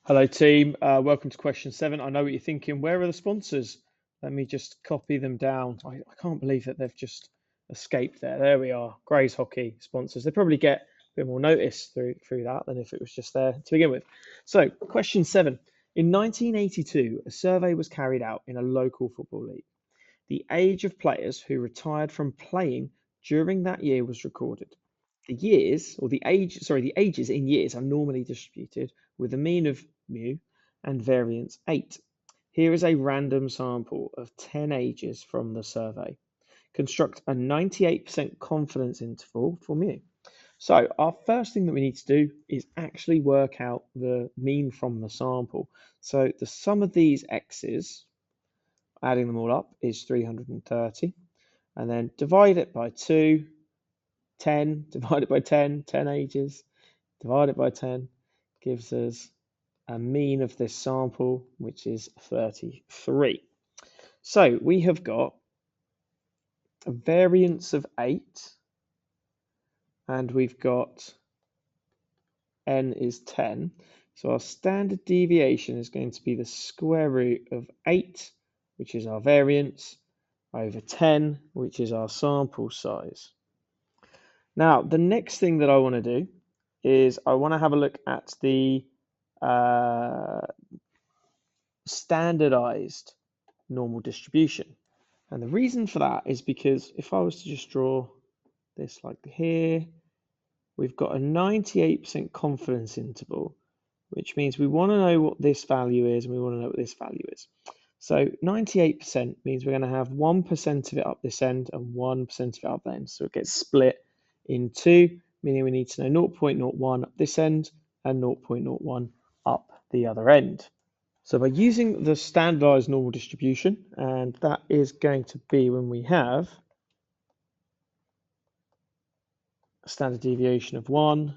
Hello, team. Welcome to question 7. I know what you're thinking. Where are the sponsors? Let me just copy them down. I can't believe that they've just escaped there. There we are. Grays Hockey sponsors. They probably get a bit more notice through that than if it was just there to begin with. So, question 7. In 1982, a survey was carried out in a local football league. The age of players who retired from playing during that year was recorded. The ages in years are normally distributed with a mean of mu and variance 8. Here is a random sample of 10 ages from the survey. Construct a 98% confidence interval for mu. So our first thing that we need to do is actually work out the mean from the sample. So the sum of these x's, adding them all up, is 330. And then divide it by 2, 10, divided by 10, 10 ages, divided by 10, gives us a mean of this sample, which is 33. So we have got a variance of 8, and we've got n is 10. So our standard deviation is going to be the square root of 8, which is our variance, over 10, which is our sample size. Now, the next thing that I want to do is I want to have a look at the standardized normal distribution. And the reason for that is because if I was to just draw this like here, we've got a 98% confidence interval, which means we want to know what this value is and we want to know what this value is. So 98% means we're going to have 1% of it up this end and 1% of it up that end. So it gets split in two, meaning we need to know 0.01 up this end and 0.01 up the other end. So by using the standardized normal distribution, and that is going to be when we have a standard deviation of 1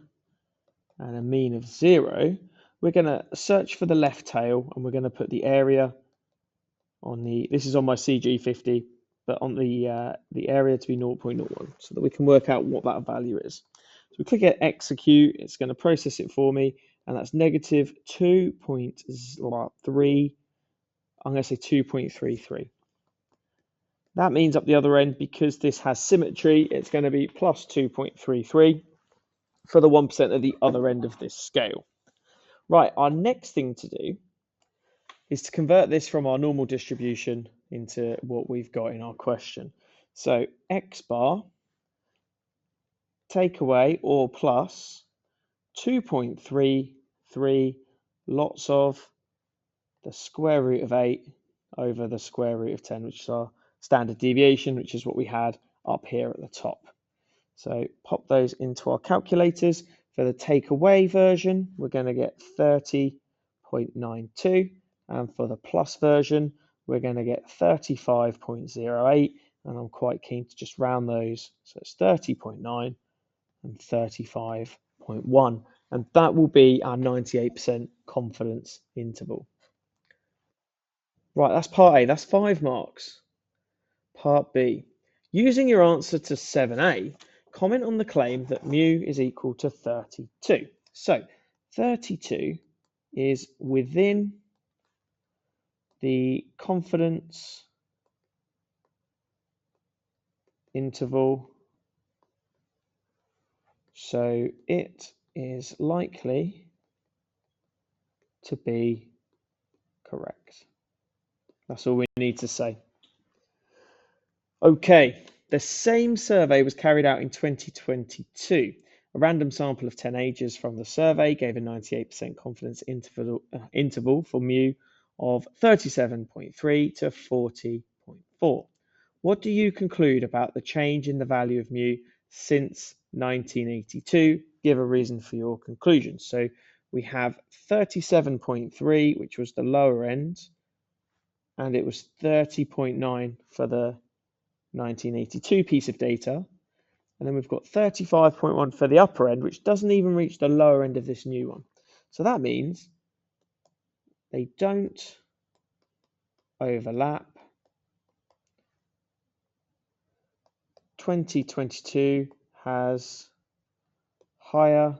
and a mean of 0, we're going to search for the left tail and we're going to put the area on this is on my CG50, but on the area to be 0.01 so that we can work out what that value is. So we click at execute, it's going to process it for me, and that's negative 2.3. I'm going to say 2.33. That means up the other end, because this has symmetry, it's going to be plus 2.33 for the 1% at the other end of this scale. Right, our next thing to do is to convert this from our normal distribution into what we've got in our question. So x bar, take away or plus 2.33 lots of the square root of 8 over the square root of 10, which is our standard deviation, which is what we had up here at the top. So pop those into our calculators. For the take away version, we're going to get 30.92. And for the plus version, we're going to get 35.08. And I'm quite keen to just round those. So it's 30.9 and 35.1. And that will be our 98% confidence interval. Right, that's part A. That's 5 marks. Part B. Using your answer to 7A, comment on the claim that mu is equal to 32. So 32 is within the confidence interval, so it is likely to be correct. That's all we need to say. Okay, the same survey was carried out in 2022. A random sample of 10 ages from the survey gave a 98% confidence interval for mu of 37.3 to 40.4. What do you conclude about the change in the value of mu since 1982? Give a reason for your conclusion. So we have 37.3, which was the lower end, and it was 30.9 for the 1982 piece of data. And then we've got 35.1 for the upper end, which doesn't even reach the lower end of this new one. So that means they don't overlap. 2022 has higher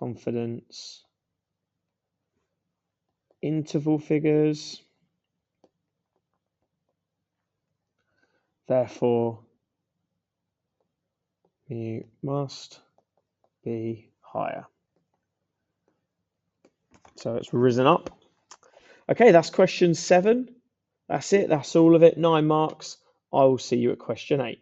confidence interval figures. Therefore, mu must be higher. So it's risen up. Okay, that's question 7. That's it. That's all of it. 9 marks. I will see you at question 8.